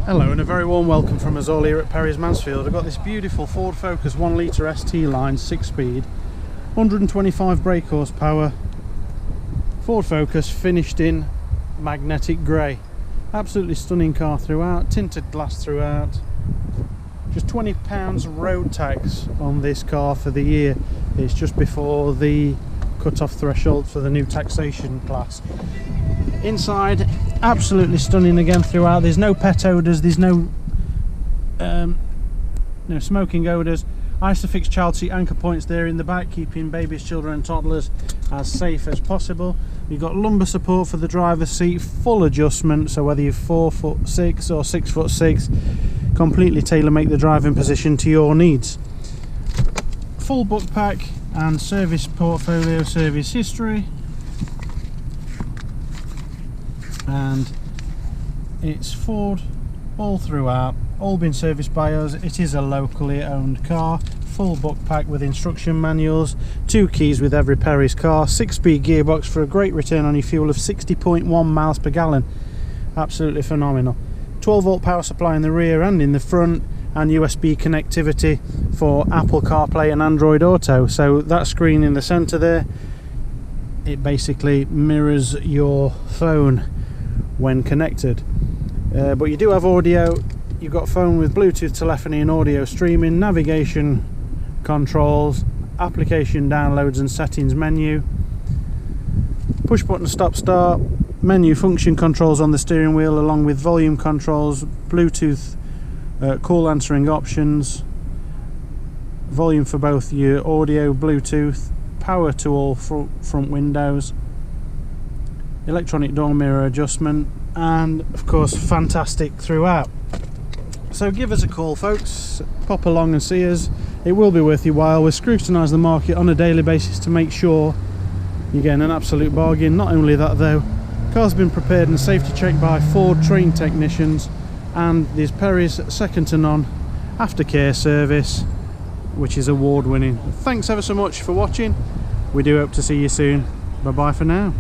Hello and a very warm welcome from us all here at Perrys Mansfield. I've got this beautiful Ford Focus 1 litre ST line 6-speed, 125 brake horsepower Ford Focus finished in magnetic grey. Absolutely stunning car throughout, tinted glass throughout. Just £20 road tax on this car for the year. It's just before the cut-off threshold for the new taxation class. Inside, absolutely stunning again throughout. There's no pet odours, there's no smoking odours. Isofix child seat anchor points there in the back, keeping babies, children and toddlers as safe as possible. You've got lumbar support for the driver's seat, full adjustment, so whether you're 4'6" or 6'6", completely tailor-make the driving position to your needs. Full book pack and service portfolio, service history. And it's Ford all throughout, all been serviced by us. It is a locally owned car, full book pack with instruction manuals, 2 keys with every Perrys car, 6-speed gearbox for a great return on your fuel of 60.1 miles per gallon. Absolutely phenomenal. 12-volt power supply in the rear and in the front, and USB connectivity for Apple CarPlay and Android Auto. So that screen in the center there, it basically mirrors your phone when connected. But you do have audio. You've got phone with Bluetooth telephony and audio streaming, navigation controls, application downloads and settings menu, push button stop start, menu function controls on the steering wheel along with volume controls, Bluetooth call answering options, volume for both your audio, Bluetooth, power to all front windows, electronic door mirror adjustment, and of course fantastic throughout. So give us a call folks, pop along and see us. It will be worth your while. We scrutinise the market on a daily basis to make sure you're getting an absolute bargain. Not only that though, car's been prepared and safety checked by Ford trained technicians, and there's Perrys second to none aftercare service, which is award winning. Thanks ever so much for watching. We do hope to see you soon. Bye bye for now.